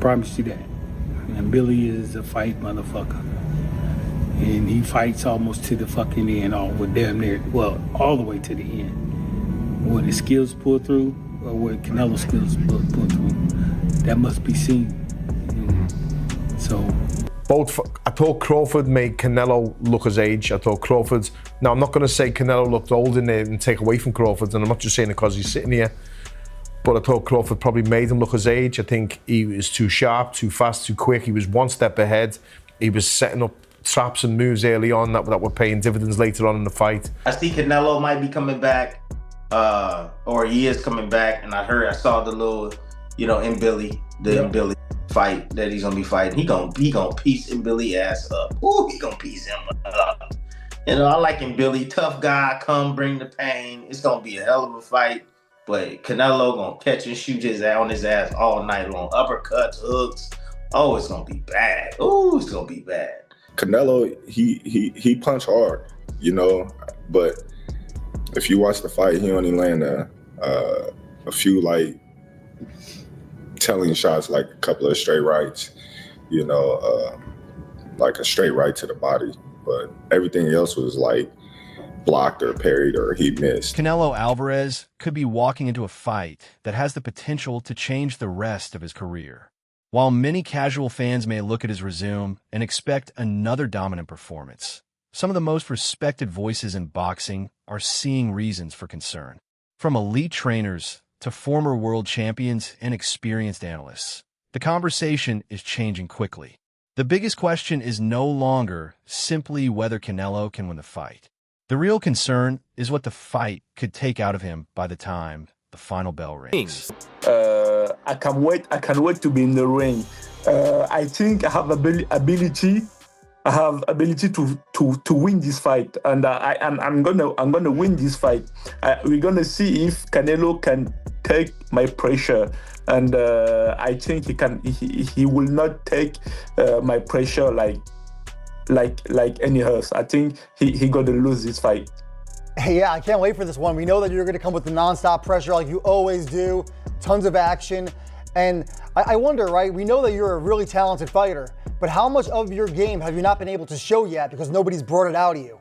promise you that. And Billy is a fight motherfucker. And he fights almost to the fucking end, all with damn near, well, all the way to the end. When his skills pull through, or when Canelo's skills pull through, that must be seen. So. I thought Crawford made Canelo look his age. I thought Crawford's, now I'm not going to say Canelo looked old in there and take away from Crawford, and I'm not just saying it because he's sitting here, but I thought Crawford probably made him look his age. I think he was too sharp, too fast, too quick. He was one step ahead. He was setting up traps and moves early on that were paying dividends later on in the fight. I see Canelo might be coming back, or he is coming back, and I saw the little, Mbilli, Mbilli fight that he's gonna be fighting. He gonna piece Mbilli ass up. Ooh, he gonna piece him up. I like Mbilli, tough guy, come bring the pain. It's gonna be a hell of a fight, but Canelo gonna catch and shoot his ass all night long. Uppercuts, hooks. Oh, it's gonna be bad. Ooh, it's gonna be bad. Canelo, he punch hard, but if you watch the fight, he only land a few telling shots, like a couple of straight rights, like a straight right to the body, but everything else was blocked or parried or he missed. Canelo Alvarez could be walking into a fight that has the potential to change the rest of his career. While many casual fans may look at his resume and expect another dominant performance, some of the most respected voices in boxing are seeing reasons for concern. From elite trainers to former world champions and experienced analysts, the conversation is changing quickly. The biggest question is no longer simply whether Canelo can win the fight. The real concern is what the fight could take out of him by the time the final bell rings. I can't wait to be in the ring. I think I have ability. I have ability to win this fight, and I'm gonna win this fight. We're gonna see if Canelo can take my pressure, and I think he will not take my pressure like any else. I think he gonna lose this fight. Hey, yeah, I can't wait for this one. We know that you're going to come with the nonstop pressure like you always do, tons of action. And I wonder, right, we know that you're a really talented fighter, but how much of your game have you not been able to show yet because nobody's brought it out of you?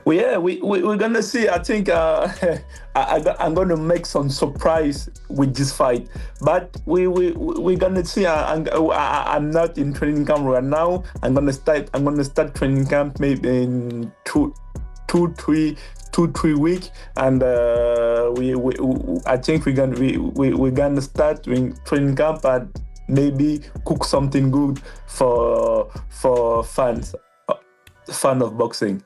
Well, yeah, we're going to see. I think I'm going to make some surprise with this fight. But we're going to see. I'm not in training camp right now. I'm going to start training camp maybe in two, 3 weeks. And I think we're gonna start doing training camp and maybe cook something good for fans of boxing.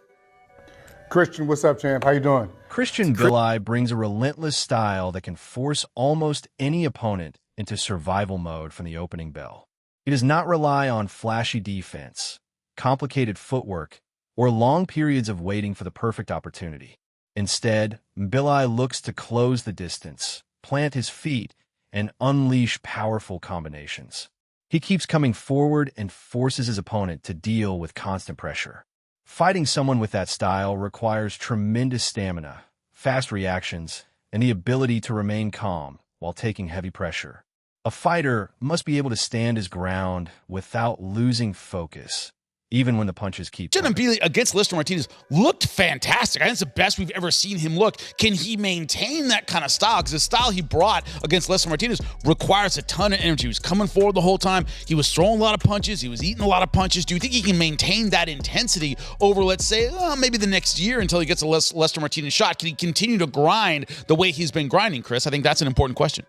Christian, what's up, champ? How you doing? Christian Mbilli brings a relentless style that can force almost any opponent into survival mode from the opening bell. He does not rely on flashy defense, complicated footwork, or long periods of waiting for the perfect opportunity. Instead, Mbilli looks to close the distance, plant his feet, and unleash powerful combinations. He keeps coming forward and forces his opponent to deal with constant pressure. Fighting someone with that style requires tremendous stamina, fast reactions, and the ability to remain calm while taking heavy pressure. A fighter must be able to stand his ground without losing focus, even when the punches keep coming. Mbilli against Lister Martinez looked fantastic. I think it's the best we've ever seen him look. Can he maintain that kind of style? Because the style he brought against Lister Martinez requires a ton of energy. He was coming forward the whole time. He was throwing a lot of punches. He was eating a lot of punches. Do you think he can maintain that intensity over, let's say, maybe the next year until he gets a Lister Martinez shot? Can he continue to grind the way he's been grinding, Chris? I think that's an important question.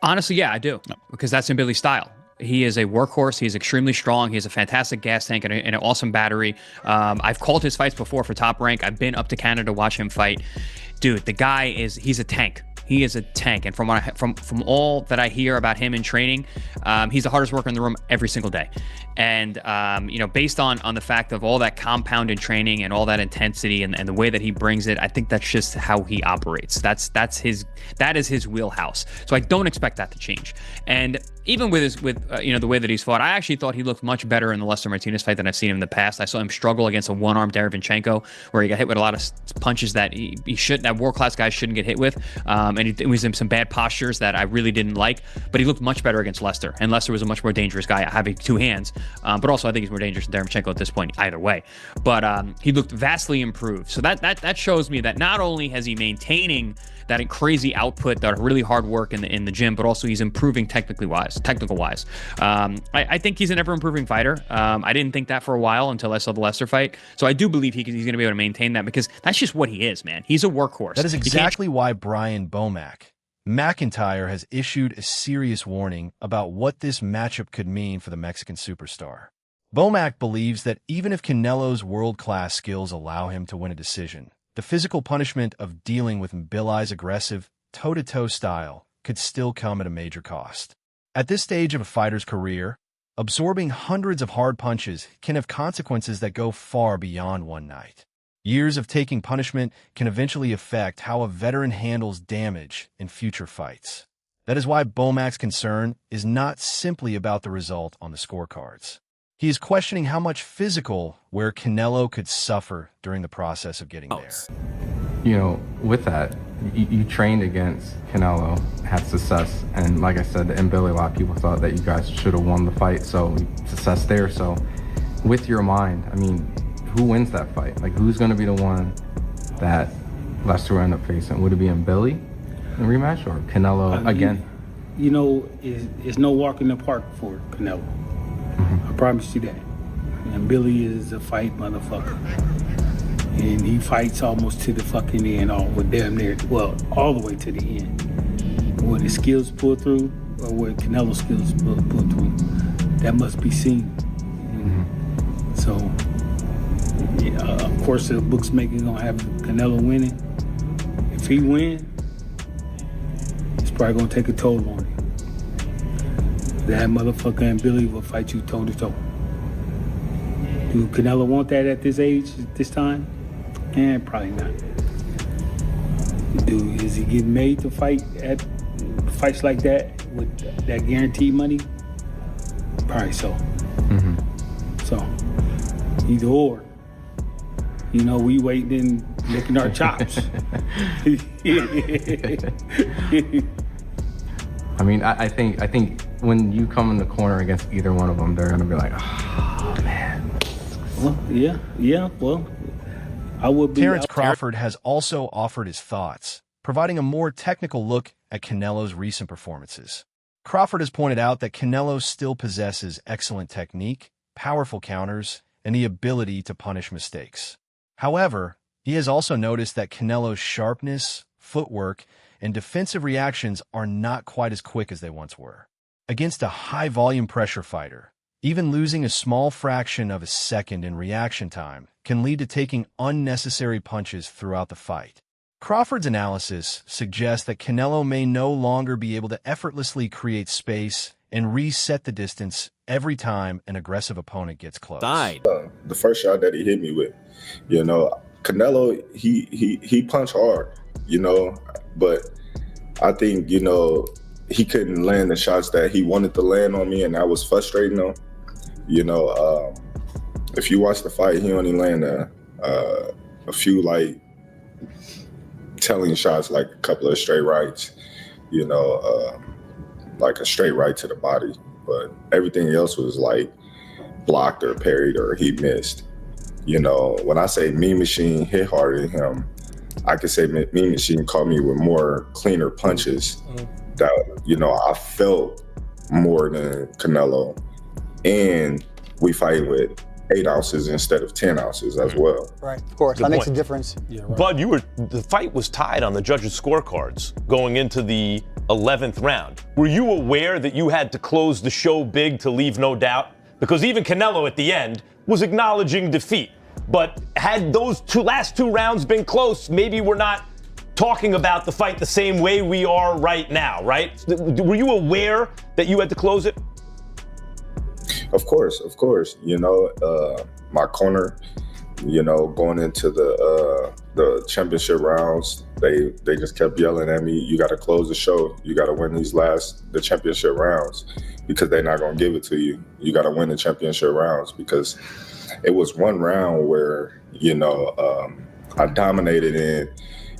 Honestly, yeah, I do. No. Because that's Mbilli's style. He is a workhorse. He's extremely strong. He has a fantastic gas tank and an awesome battery. I've called his fights before for Top Rank. I've been up to Canada to watch him fight. Dude, the guy he's a tank. He is a tank. And from all that I hear about him in training, he's the hardest worker in the room every single day. And, based on the fact of all that compounded training and all that intensity and the way that he brings it, I think that's just how he operates. That is his wheelhouse. So I don't expect that to change. And even with the way that he's fought, I actually thought he looked much better in the Lester Martinez fight than I've seen him in the past. I saw him struggle against a one-armed Derevyanchenko, where he got hit with a lot of punches that that world-class guys shouldn't get hit with, and he was in some bad postures that I really didn't like. But he looked much better against Lester, and Lester was a much more dangerous guy having two hands. But also, I think he's more dangerous than Derevyanchenko at this point, either way. But he looked vastly improved. So that shows me that not only has he maintaining that crazy output, that really hard work in the gym, but also he's improving technical wise. I think he's an ever improving fighter. I didn't think that for a while until I saw the Lester fight. So I do believe he's going to be able to maintain that, because that's just what he is, man. He's a workhorse. That is exactly why Brian BoMac McIntyre has issued a serious warning about what this matchup could mean for the Mexican superstar. BoMac believes that even if Canelo's world-class skills allow him to win a decision, the physical punishment of dealing with Mbilli's aggressive, toe-to-toe style could still come at a major cost. At this stage of a fighter's career, absorbing hundreds of hard punches can have consequences that go far beyond one night. Years of taking punishment can eventually affect how a veteran handles damage in future fights. That is why BoMac's concern is not simply about the result on the scorecards. He is questioning how much physical wear Canelo could suffer during the process of getting there. You know, with that, you trained against Canelo, had success, and like I said, in Mbilli, a lot of people thought that you guys should have won the fight, so success there. So with your mind, I mean, who wins that fight? Like, who's going to be the one that Lester will end up facing? Would it be Mbilli in the rematch, or Canelo again? You know, it's no walk in the park for Canelo. I promise you that. And Mbilli is a fight motherfucker. And he fights almost to the fucking end, all the way to the end. When his skills pull through, or where Canelo's skills pull through, that must be seen. So, yeah, of course, the bookmakers gonna have Canelo winning. If he wins, it's probably gonna take a toll on him. That motherfucker and Mbilli will fight you toe to toe. Do Canelo want that at this age, at this time? Probably not. Is he getting made to fight at fights like that with that guaranteed money? Probably so. So, either or. You know, we waiting and licking our chops. I mean, I think when you come in the corner against either one of them, they're gonna be like, oh man. Well, yeah. Well, I would be. Terence Crawford has also offered his thoughts, providing a more technical look at Canelo's recent performances. Crawford has pointed out that Canelo still possesses excellent technique, powerful counters, and the ability to punish mistakes. However, he has also noticed that Canelo's sharpness, footwork, and defensive reactions are not quite as quick as they once were. Against a high-volume pressure fighter, even losing a small fraction of a second in reaction time can lead to taking unnecessary punches throughout the fight. Crawford's analysis suggests that Canelo may no longer be able to effortlessly create space and reset the distance every time an aggressive opponent gets close. The first shot that he hit me with, you know, Canelo, he punched hard, you know, but I think, you know, he couldn't land the shots that he wanted to land on me, and that was frustrating him. You know, if you watch the fight, he only landed a few, like, telling shots, like a couple of straight rights, you know, like a straight right to the body. But everything else was, like, blocked or parried or he missed. You know, when I say Mean Machine hit harder than him, I could say Mean Machine caught me with more cleaner punches that, you know, I felt more than Canelo. And we fight with 8 ounces instead of 10 ounces as well. Right, of course, Good that makes a point. difference. Yeah, right. Bud, the fight was tied on the judges' scorecards going into the 11th round. Were you aware that you had to close the show big to leave no doubt? Because even Canelo at the end was acknowledging defeat. But had those last two rounds been close, maybe we're not talking about the fight the same way we are right now, right? Were you aware that you had to close it? Of course. You know, my corner, you know, going into the championship rounds, they just kept yelling at me, you got to close the show. You got to win the championship rounds, because they're not going to give it to you. You got to win the championship rounds, because it was one round where, you know, I dominated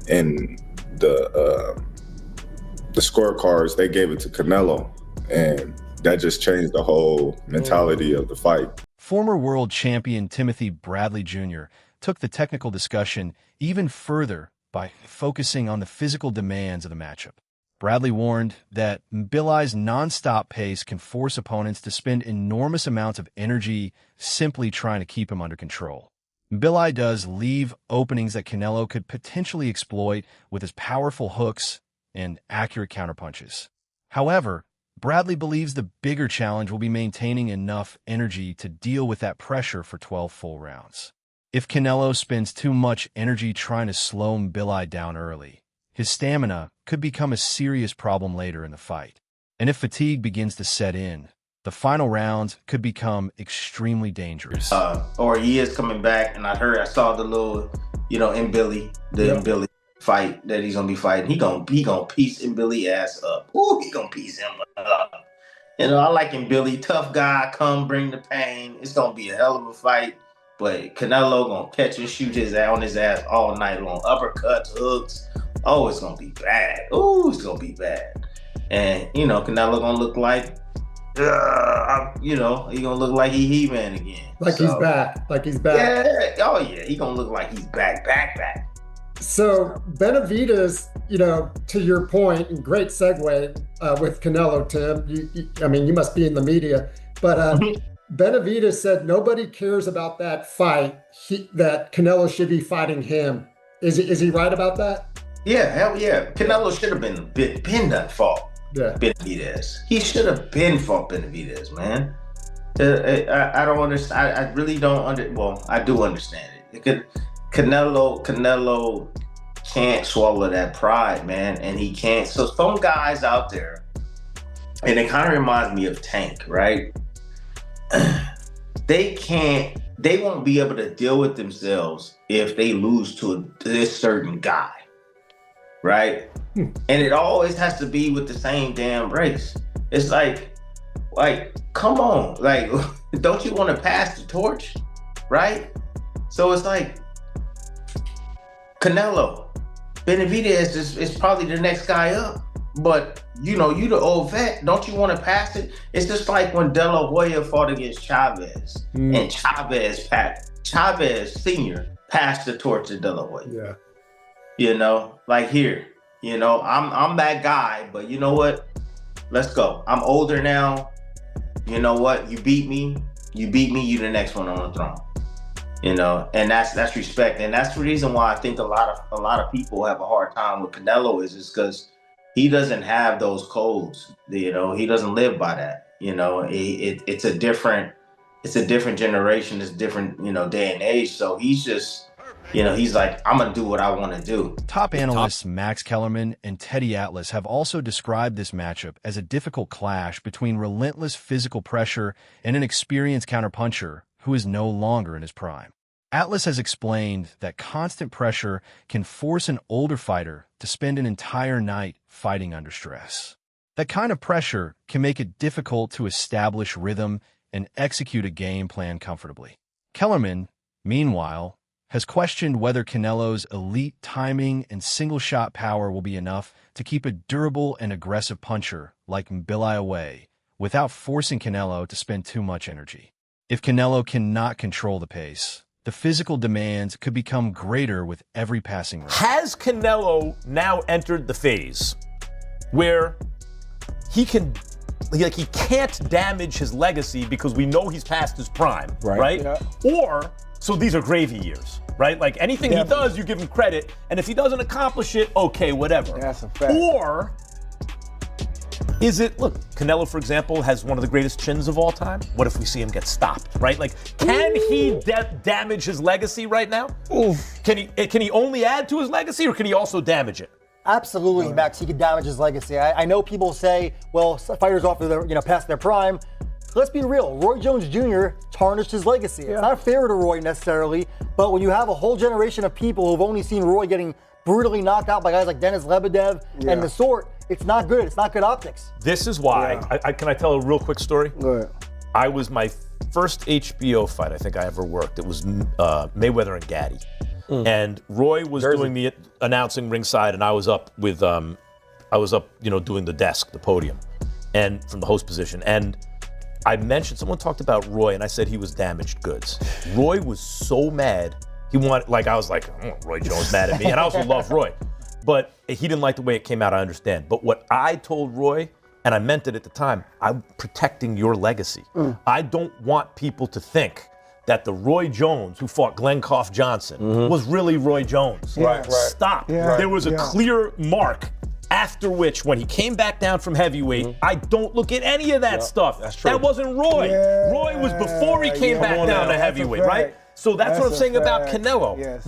in the scorecards. They gave it to Canelo, and that just changed the whole mentality of the fight. Former world champion Timothy Bradley Jr. took the technical discussion even further by focusing on the physical demands of the matchup. Bradley warned that Mbilli's nonstop pace can force opponents to spend enormous amounts of energy simply trying to keep him under control. Mbilli does leave openings that Canelo could potentially exploit with his powerful hooks and accurate counterpunches. However, Bradley believes the bigger challenge will be maintaining enough energy to deal with that pressure for 12 full rounds. If Canelo spends too much energy trying to slow Mbilli down early, his stamina could become a serious problem later in the fight. And if fatigue begins to set in, the final rounds could become extremely dangerous. Or he is coming back, and I saw the little, you know, Mbilli, Mbilli fight that he's gonna be fighting. He gonna piece Mbilli ass up. Ooh, he gonna piece him up. You know, I like Mbilli, tough guy, come bring the pain. It's gonna be a hell of a fight. But Canelo gonna catch and shoot his ass on his ass all night long. Uppercuts, hooks. Oh, it's gonna be bad. Ooh, it's gonna be bad. And you know, Canelo gonna look like, you know, he gonna look like He-Man again. Like he's back. Yeah. Oh yeah, he gonna look like he's back. So Benavidez, you know, to your point, and great segue with Canelo, Tim. I mean, you must be in the media, but Benavidez said nobody cares about that fight. That Canelo should be fighting him. Is he right about that? Yeah, hell yeah. Canelo should have been done fought. Yeah. Benavidez. He should have been fought Benavidez, man. I don't understand. I really don't well, I do understand it. Canelo can't swallow that pride, man, and he can't. So some guys out there, and it kind of reminds me of Tank, right? They won't be able to deal with themselves if they lose to this certain guy, right? And it always has to be with the same damn race. It's like, come on, like, don't you want to pass the torch, right? So it's like, Canelo, Benavidez is probably the next guy up, but you know, you the old vet, don't you want to pass it? It's just like when De La Hoya fought against Chavez, and Chavez Senior passed the torch to De La Hoya. Yeah. You know, like here, you know, I'm that guy, but you know what? Let's go. I'm older now. You know what? You beat me, you the next one on the throne. You know, and that's respect, and that's the reason why I think a lot of people have a hard time with Canelo is because he doesn't have those codes. You know, he doesn't live by that. You know, it's a different generation, it's different, you know, day and age. So he's just, you know, he's like, I'm gonna do what I want to do. Top analysts Max Kellerman and Teddy Atlas have also described this matchup as a difficult clash between relentless physical pressure and an experienced counterpuncher who is no longer in his prime. Atlas has explained that constant pressure can force an older fighter to spend an entire night fighting under stress. That kind of pressure can make it difficult to establish rhythm and execute a game plan comfortably. Kellerman, meanwhile, has questioned whether Canelo's elite timing and single-shot power will be enough to keep a durable and aggressive puncher like Mbilli away without forcing Canelo to spend too much energy. If Canelo cannot control the pace, the physical demands could become greater with every passing round. Has Canelo now entered the phase where he can't damage his legacy because we know he's past his prime, right? Yeah. Or, so these are gravy years, right? Like anything he does, you give him credit, and if he doesn't accomplish it, okay, whatever. That's a fact. Or is it, look, Canelo, for example, has one of the greatest chins of all time. What if we see him get stopped, right? Like, can he damage his legacy right now? Oof. Can he only add to his legacy, or can he also damage it? Absolutely, Max. He could damage his legacy. I know people say, well, fighters often, past their prime. let's be real, Roy Jones Jr. tarnished his legacy. It's not fair to Roy necessarily, but when you have a whole generation of people who've only seen Roy getting brutally knocked out by guys like Denis Lebedev and the sort, it's not good. It's not good optics. This is why, can I tell a real quick story? Go ahead. I was my first HBO fight I think I ever worked. It was Mayweather and Gaddy. And Roy was doing the announcing ringside, and I was up with, doing the desk, the podium, and from the host position. And I mentioned, someone talked about Roy, and I said he was damaged goods. Roy was so mad. I was like, I don't want Roy Jones mad at me. And I also love Roy. But he didn't like the way it came out, I understand. But what I told Roy, and I meant it at the time, I'm protecting your legacy. I don't want people to think that the Roy Jones who fought Glenn Koff Johnson was really Roy Jones. Right. Stop. There was a clear mark after which, when he came back down from heavyweight, I don't look at any of that stuff. That's true. That wasn't Roy. Roy was before he came back down to heavyweight, right? So that's what I'm saying about Canelo. Yes.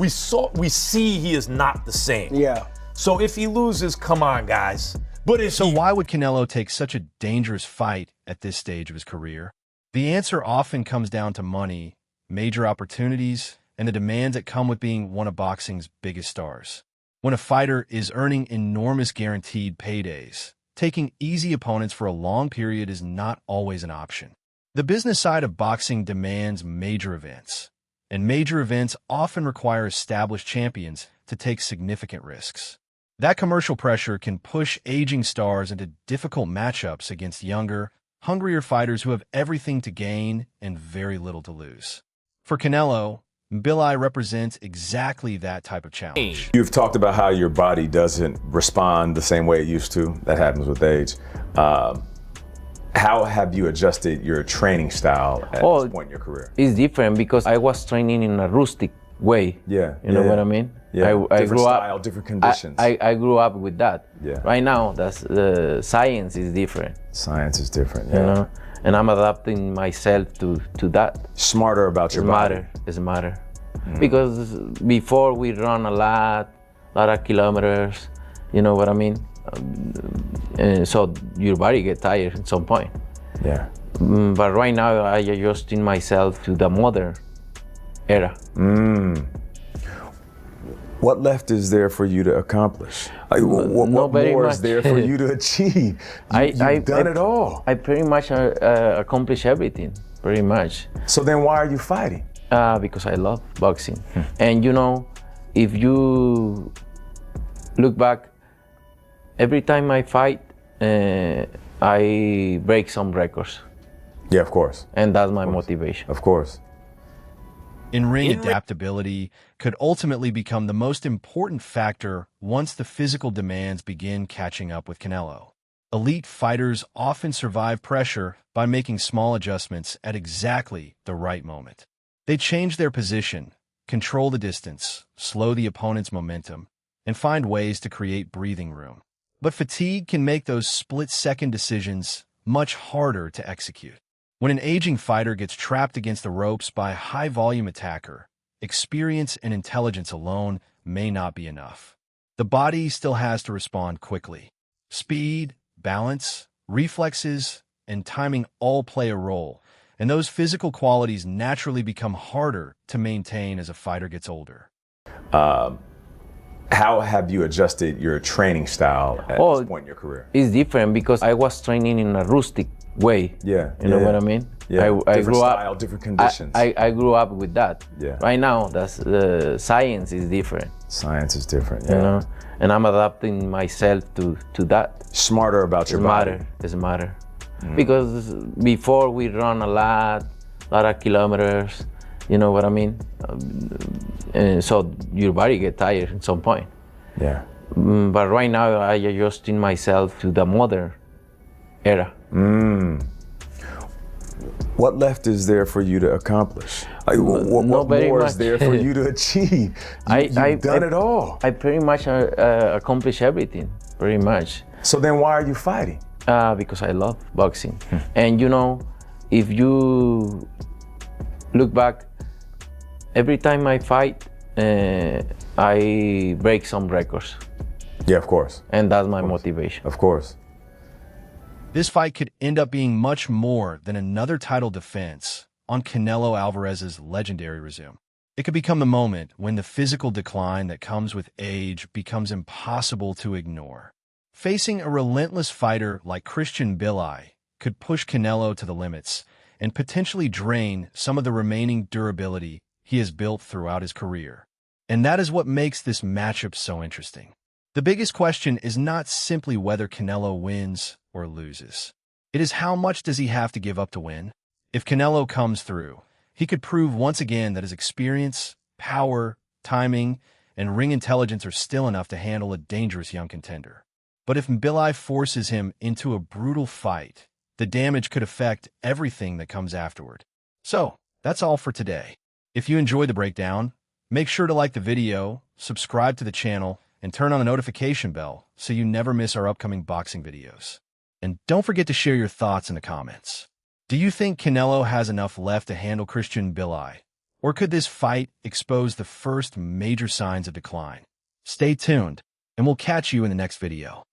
We see he is not the same. Yeah. So if he loses, come on, guys. So why would Canelo take such a dangerous fight at this stage of his career? The answer often comes down to money, major opportunities, and the demands that come with being one of boxing's biggest stars. When a fighter is earning enormous guaranteed paydays, taking easy opponents for a long period is not always an option. The business side of boxing demands major events, and major events often require established champions to take significant risks. That commercial pressure can push aging stars into difficult matchups against younger, hungrier fighters who have everything to gain and very little to lose. For Canelo, Mbilli represents exactly that type of challenge. You've talked about how your body doesn't respond the same way it used to. That happens with age. How have you adjusted your training style at this point in your career? It's different because I was training in a rustic way. Yeah. You know what I mean? Yeah. I different grew style, up, different conditions. I grew up with that. Yeah. Right now, the science is different. Science is different, yeah. You know? And I'm adapting myself to that. Smarter about your body. It's matter. Because before we run a lot of kilometers, you know what I mean? And so your body get tired at some point. Yeah. But right now I adjusting myself to the modern era. What left is there for you to accomplish? What more is there for you to achieve? You've done it all. I pretty much accomplish everything, pretty much. So then why are you fighting? Because I love boxing. And you know, if you look back, every time I fight, I break some records. Yeah, of course. And that's my motivation. Of course. In-ring adaptability could ultimately become the most important factor once the physical demands begin catching up with Canelo. Elite fighters often survive pressure by making small adjustments at exactly the right moment. They change their position, control the distance, slow the opponent's momentum, and find ways to create breathing room. But fatigue can make those split-second decisions much harder to execute. When an aging fighter gets trapped against the ropes by a high-volume attacker, experience and intelligence alone may not be enough. The body still has to respond quickly. Speed, balance, reflexes, and timing all play a role, and those physical qualities naturally become harder to maintain as a fighter gets older. How have you adjusted your training style at this point in your career? It's different because I was training in a rustic way. Yeah. You know what I mean? Yeah. I different grew style, up, different conditions. I grew up with that. Yeah. Right now, the science is different. Science is different, yeah. You know? And I'm adapting myself to that. Smarter about your body. It's matter. Because before we run a lot of kilometers, you know what I mean? And so your body get tired at some point. Yeah. But right now I adjusting myself to the modern era. What left is there for you to accomplish? What more is there for you to achieve? You've done it all. I pretty much accomplish everything, pretty much. So then why are you fighting? Because I love boxing. And you know, if you look back, every time I fight, I break some records. Yeah, of course. And that's my motivation. Of course. This fight could end up being much more than another title defense on Canelo Alvarez's legendary resume. It could become the moment when the physical decline that comes with age becomes impossible to ignore. Facing a relentless fighter like Christian Mbilli could push Canelo to the limits and potentially drain some of the remaining durability he has built throughout his career. And that is what makes this matchup so interesting. The biggest question is not simply whether Canelo wins or loses. It is how much does he have to give up to win? If Canelo comes through, he could prove once again that his experience, power, timing, and ring intelligence are still enough to handle a dangerous young contender. But if Mbilli forces him into a brutal fight, the damage could affect everything that comes afterward. So, that's all for today. If you enjoyed the breakdown, make sure to like the video, subscribe to the channel, and turn on the notification bell so you never miss our upcoming boxing videos. And don't forget to share your thoughts in the comments. Do you think Canelo has enough left to handle Christian Mbilli? Or could this fight expose the first major signs of decline? Stay tuned, and we'll catch you in the next video.